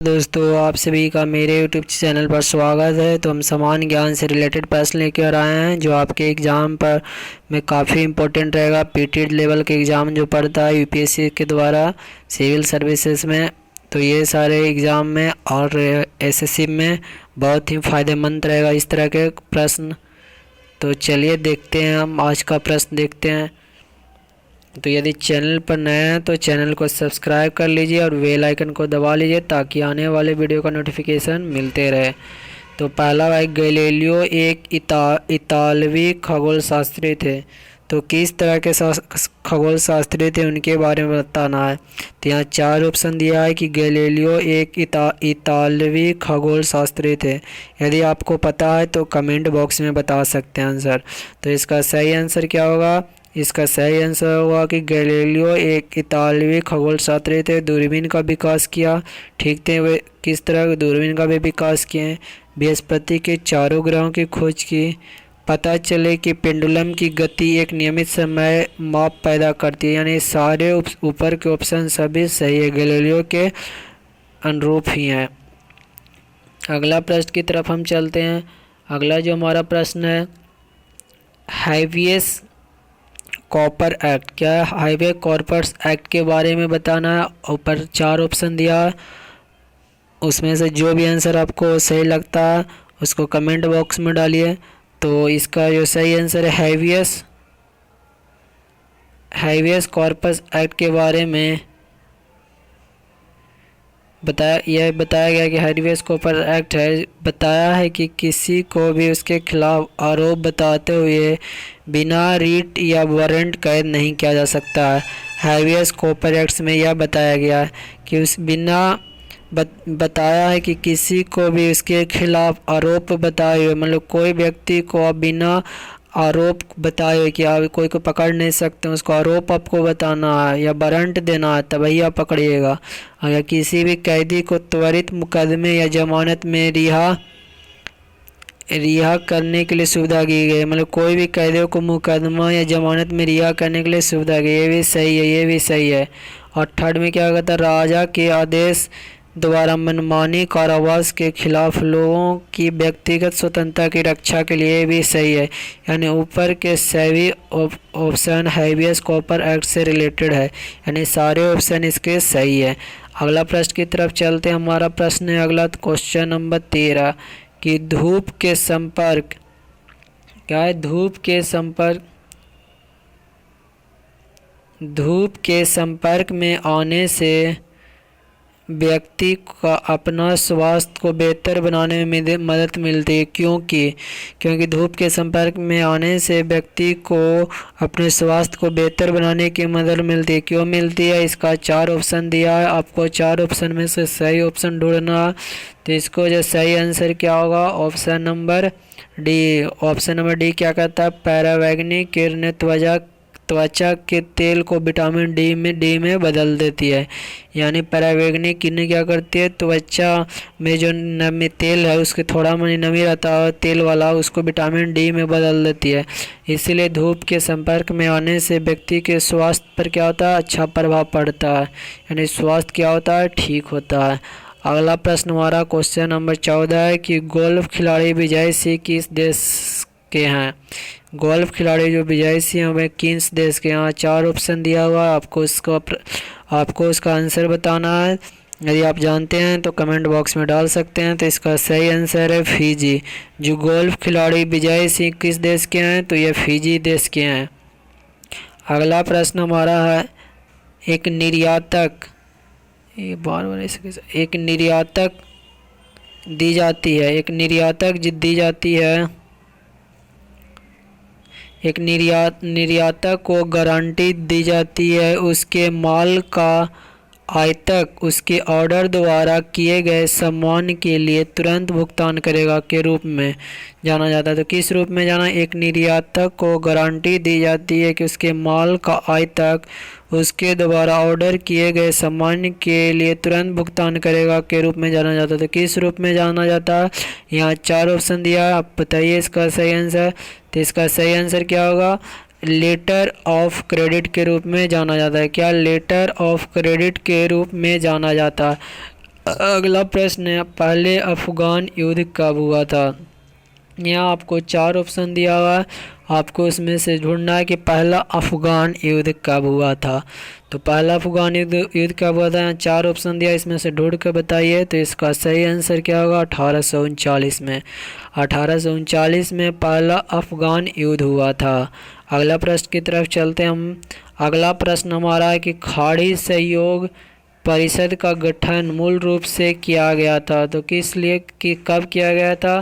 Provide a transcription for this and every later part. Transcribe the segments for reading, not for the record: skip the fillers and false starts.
दोस्तों, आप सभी का मेरे YouTube चैनल पर स्वागत है। तो हम समान ज्ञान से रिलेटेड प्रश्न लेकर आए हैं जो आपके एग्ज़ाम पर में काफ़ी इम्पोर्टेंट रहेगा। पीटी लेवल के एग्ज़ाम जो पड़ता है यूपीएससी के द्वारा सिविल सर्विसेज में, तो ये सारे एग्ज़ाम में और एसएससी में बहुत ही फ़ायदेमंद रहेगा इस तरह के प्रश्न। तो चलिए देखते हैं, हम आज का प्रश्न देखते हैं। तो यदि चैनल पर नए हैं तो चैनल को सब्सक्राइब कर लीजिए और बेल आइकन को दबा लीजिए ताकि आने वाले वीडियो का नोटिफिकेशन मिलते रहे। तो पहला है, गैलीलियो एक इतालवी खगोल शास्त्री थे। तो किस तरह के खगोल शास्त्री थे उनके बारे में बताना है। तो यहाँ चार ऑप्शन दिया है कि गैलीलियो एक इतालवी खगोल शास्त्री थे। यदि आपको पता है तो कमेंट बॉक्स में बता सकते हैं आंसर। तो इसका सही आंसर क्या होगा? इसका सही आंसर होगा कि गैलीलियो एक इतालवी खगोल शास्त्री थे। दूरबीन का विकास किया। ठीक थे, वे किस तरह के दूरबीन का भी विकास किए। बृहस्पति के चारों ग्रहों की खोज की। पता चले कि पेंडुलम की गति एक नियमित समय माप पैदा करती है। यानी सारे ऊपर के ऑप्शन सभी सही है, गैलीलियो के अनुरूप ही हैं। अगला प्रश्न की तरफ हम चलते हैं। अगला जो हमारा प्रश्न है, हाईवेज कॉपर एक्ट क्या है? हाईवे कॉर्पर्स एक्ट के बारे में बताना है। ऊपर चार ऑप्शन दिया है, उसमें से जो भी आंसर आपको सही लगता है उसको कमेंट बॉक्स में डालिए। तो इसका जो सही आंसर है हाईवेज कॉर्पस एक्ट के बारे में बताया गया कि हाईवेज कॉर्पस एक्ट है बताया है कि किसी को भी उसके खिलाफ आरोप बताते हुए बिना रीट या वारंट कैद नहीं किया जा सकता है। हाईवेज कॉर्पस एक्ट में यह बताया गया है कि बताया है कि किसी को भी उसके खिलाफ आरोप बताए हुए, मतलब कोई व्यक्ति को आप बिना आरोप बताए हुए कि आप कोई को पकड़ नहीं सकते, उसको आरोप आपको बताना है या वारंट देना है तभी आप पकड़िएगा। अगर किसी भी कैदी को त्वरित मुकदमे या जमानत में रिहा करने के लिए सुविधा की गई, मतलब कोई भी कैदियों को मुकदमा या जमानत में रिहा करने के लिए सुविधा की, ये भी सही है, ये भी सही है। और थर्ड में क्या कहता है, राजा के आदेश द्वारा मनमानी कारावास के खिलाफ लोगों की व्यक्तिगत स्वतंत्रता की रक्षा के लिए भी सही है। यानी ऊपर के सभी ऑप्शन हाईवेज कॉर्पस एक्ट से रिलेटेड है, यानी सारे ऑप्शन इसके सही है। अगला प्रश्न की तरफ चलते हैं। हमारा प्रश्न है अगला क्वेश्चन नंबर 13 कि धूप के संपर्क क्या है? धूप के संपर्क में आने से व्यक्ति का अपना स्वास्थ्य को बेहतर बनाने में मदद मिलती है। क्योंकि धूप के संपर्क में आने से व्यक्ति को अपने स्वास्थ्य को बेहतर बनाने की मदद मिलती है। क्यों मिलती है? इसका चार ऑप्शन दिया है, आपको चार ऑप्शन में से सही ऑप्शन ढूंढना है। तो इसको जो सही आंसर क्या होगा? Option number D. Option number D क्या कहता है? पराबैंगनी किरणें त्वचा के तेल को विटामिन डी में बदल देती है। यानी पराबैंगनी किरणें क्या करती है? त्वचा में जो नमी तेल है उसके थोड़ा मनी नमी रहता है तेल वाला, उसको विटामिन डी में बदल देती है। इसीलिए धूप के संपर्क में आने से व्यक्ति के स्वास्थ्य पर क्या होता है? अच्छा प्रभाव पड़ता है, यानी स्वास्थ्य क्या होता है? ठीक होता है। अगला प्रश्न हमारा क्वेश्चन नंबर 14 है कि गोल्फ खिलाड़ी विजय सिंह किस देश के हैं? गोल्फ खिलाड़ी जो विजय सिंह हमें किस देश के? यहाँ चार ऑप्शन दिया हुआ है, आपको उसका आंसर बताना है। यदि आप जानते हैं तो कमेंट बॉक्स में डाल सकते हैं। तो इसका सही आंसर है फिजी। जो गोल्फ खिलाड़ी विजय सिंह किस देश के हैं? तो ये फिजी देश के हैं। अगला प्रश्न हमारा है एक निर्यातक दी जाती है एक निर्यातक को गारंटी दी जाती है उसके माल का आयातक उसके ऑर्डर द्वारा किए गए सामान के लिए तुरंत भुगतान करेगा के रूप में जाना जाता है। तो किस रूप में जाना? एक निर्यातक को गारंटी दी जाती है कि उसके माल का आयातक उसके द्वारा ऑर्डर किए गए सामान के लिए तुरंत भुगतान करेगा के रूप में जाना जाता है। तो किस रूप में जाना जाता है? यहाँ चार ऑप्शन दिया है, आप बताइए इसका सही आंसर। तो इसका सही आंसर क्या होगा? लेटर ऑफ क्रेडिट के रूप में जाना जाता है। क्या लेटर ऑफ क्रेडिट के रूप में जाना जाता है? अगला प्रश्न है, पहले अफगान युद्ध कब हुआ था। यहाँ आपको 4 ऑप्शन दिया हुआ है, आपको उसमें से ढूंढना है कि पहला अफगान युद्ध कब हुआ था। तो पहला अफगान युद्ध कब हुआ था, यहाँ 4 ऑप्शन दिया, इसमें से ढूंढ कर बताइए। तो इसका सही आंसर क्या होगा, 1839 में। 1839 में पहला अफगान युद्ध हुआ था। अगला प्रश्न की तरफ चलते हैं हम। अगला प्रश्न हमारा है कि खाड़ी सहयोग परिषद का गठन मूल रूप से किया गया था। तो किस लिए कि कब किया गया था,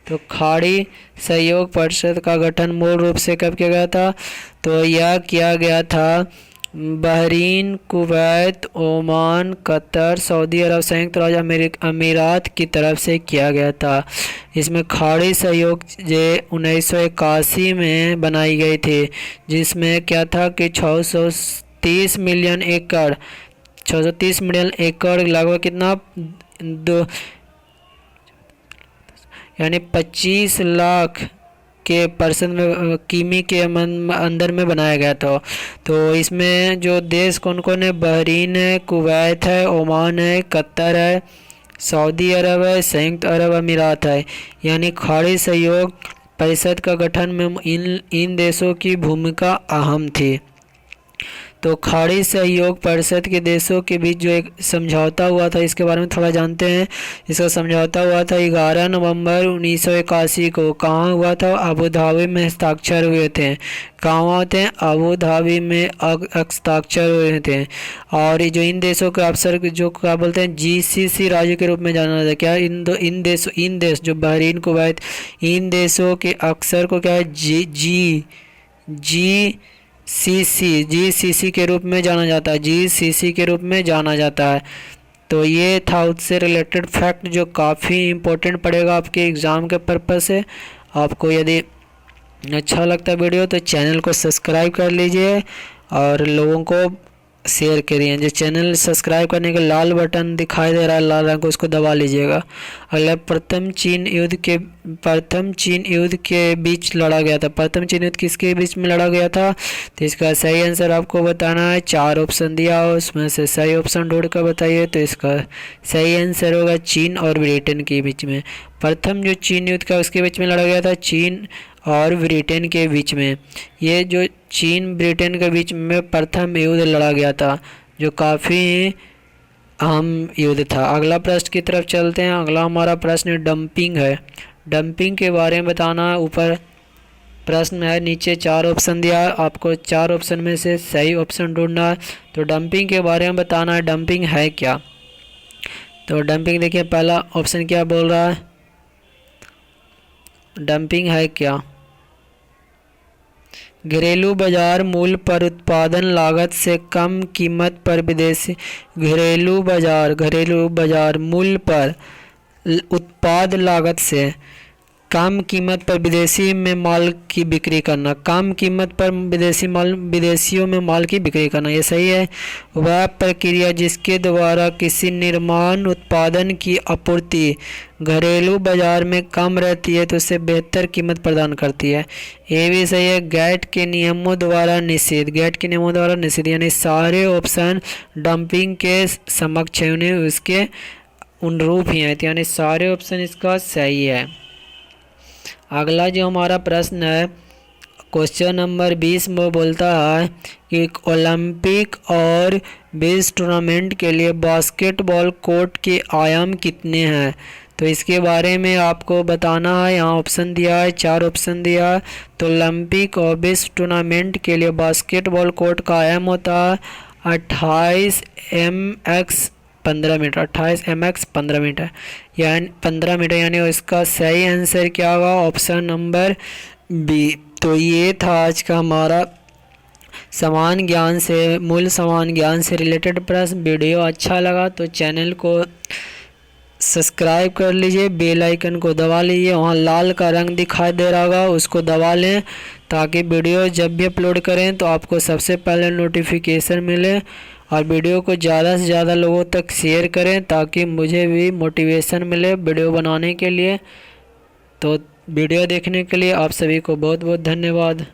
तो खाड़ी सहयोग परिषद का गठन मूल रूप से कब किया गया था, तो यह किया गया था Bahrain, Kuwait, Oman, Qatar, Saudi Arabia, संयुक्त राज्य अमीरात की तरफ से किया गया था। इसमें खाड़ी सहयोग जे 1981 में बनाई गई थी, जिसमें क्या था कि 630 मिलियन एकड़ 630 मिलियन एकड़ लगभग कितना यानी 25 लाख के परसेंट में किमी के अंदर में बनाया गया था। तो इसमें जो देश कौन कौन है, बहरीन है, कुवैत है, ओमान है, कतर है, सऊदी अरब है, संयुक्त अरब अमीरात है। यानी खाड़ी सहयोग परिषद का गठन में इन देशों की भूमिका अहम थी। तो खाड़ी सहयोग परिषद के देशों के बीच जो एक समझौता हुआ था, इसके बारे में थोड़ा जानते हैं। इसका समझौता हुआ था 11 नवंबर 1981 को। कहाँ हुआ था, अबू धाबी में हस्ताक्षर हुए थे। कहाँ होते हैं, अबू धाबी में हस्ताक्षर हुए थे। और जो इन देशों के अफसर जो क्या बोलते हैं, GCC राज्य के रूप में जाना जाता है। क्या इन देश जो बहरीन, कुवैत, इन देशों के अक्सर को क्या है, GCC के रूप में जाना जाता है। GCC के रूप में जाना जाता है। तो ये था उससे रिलेटेड फैक्ट जो काफ़ी इम्पोर्टेंट पड़ेगा आपके एग्ज़ाम के पर्पज़ से। आपको यदि अच्छा लगता है वीडियो तो चैनल को सब्सक्राइब कर लीजिए और लोगों को शेयर करिए। जो चैनल सब्सक्राइब करने का लाल बटन दिखाई दे रहा है लाल रंग को, उसको दबा लीजिएगा। अगला प्रथम चीन युद्ध के बीच लड़ा गया था। प्रथम चीन युद्ध किसके बीच में लड़ा गया था, तो इसका सही आंसर आपको बताना है। 4 ऑप्शन दिया हो, उसमें से सही ऑप्शन ढूंढ कर बताइए। तो इसका सही आंसर होगा चीन और ब्रिटेन के बीच में। प्रथम जो चीन युद्ध का उसके बीच में लड़ा गया था, चीन और ब्रिटेन के बीच में। ये जो चीन ब्रिटेन के बीच में प्रथम युद्ध लड़ा गया था, जो काफ़ी अहम युद्ध था। अगला प्रश्न की तरफ चलते हैं। अगला हमारा प्रश्न डंपिंग है। डंपिंग के बारे में बताना है। ऊपर प्रश्न है, नीचे 4 ऑप्शन दिया है, आपको 4 ऑप्शन में से सही ऑप्शन ढूंढना है। तो डंपिंग के बारे में बताना है, डंपिंग है क्या। तो डंपिंग देखिए, पहला ऑप्शन क्या बोल रहा है, डंपिंग है क्या, घरेलू बाजार मूल्य पर उत्पादन लागत से कम कीमत पर विदेशी घरेलू बाजार मूल्य पर उत्पाद लागत से कम कीमत पर विदेशी में माल की बिक्री करना। कम कीमत पर विदेशियों में माल की बिक्री करना, ये सही है। वह प्रक्रिया जिसके द्वारा किसी निर्माण उत्पादन की आपूर्ति घरेलू बाजार में कम रहती है तो उसे बेहतर कीमत प्रदान करती है, ये भी सही है। गैट के नियमों द्वारा निषिद्ध, यानी सारे ऑप्शन डंपिंग के समक्ष है, उसके अनुरूप ही है, यानी सारे ऑप्शन इसका सही है। अगला जो हमारा प्रश्न है, क्वेश्चन नंबर 20 में बोलता है कि ओलंपिक और बेस टूर्नामेंट के लिए बास्केटबॉल कोर्ट के आयाम कितने हैं। तो इसके बारे में आपको बताना है। यहाँ ऑप्शन दिया है, 4 ऑप्शन दिया है। तो ओलंपिक और बेस टूर्नामेंट के लिए बास्केटबॉल कोर्ट का आयाम होता है 28 mx 15 मीटर, 28 mx 15 मीटर, यानी 15 मीटर, यानी इसका सही आंसर क्या होगा, ऑप्शन नंबर बी। तो ये था आज का हमारा मूल समान ज्ञान से रिलेटेड प्रश्न। वीडियो अच्छा लगा तो चैनल को सब्सक्राइब कर लीजिए, बेल आइकन को दबा लीजिए, वहाँ लाल का रंग दिखाई दे रहा होगा, उसको दबा लें ताकि वीडियो जब भी अपलोड करें तो आपको सबसे पहले नोटिफिकेशन मिले। और वीडियो को ज़्यादा से ज़्यादा लोगों तक शेयर करें ताकि मुझे भी मोटिवेशन मिले वीडियो बनाने के लिए। तो वीडियो देखने के लिए आप सभी को बहुत बहुत धन्यवाद।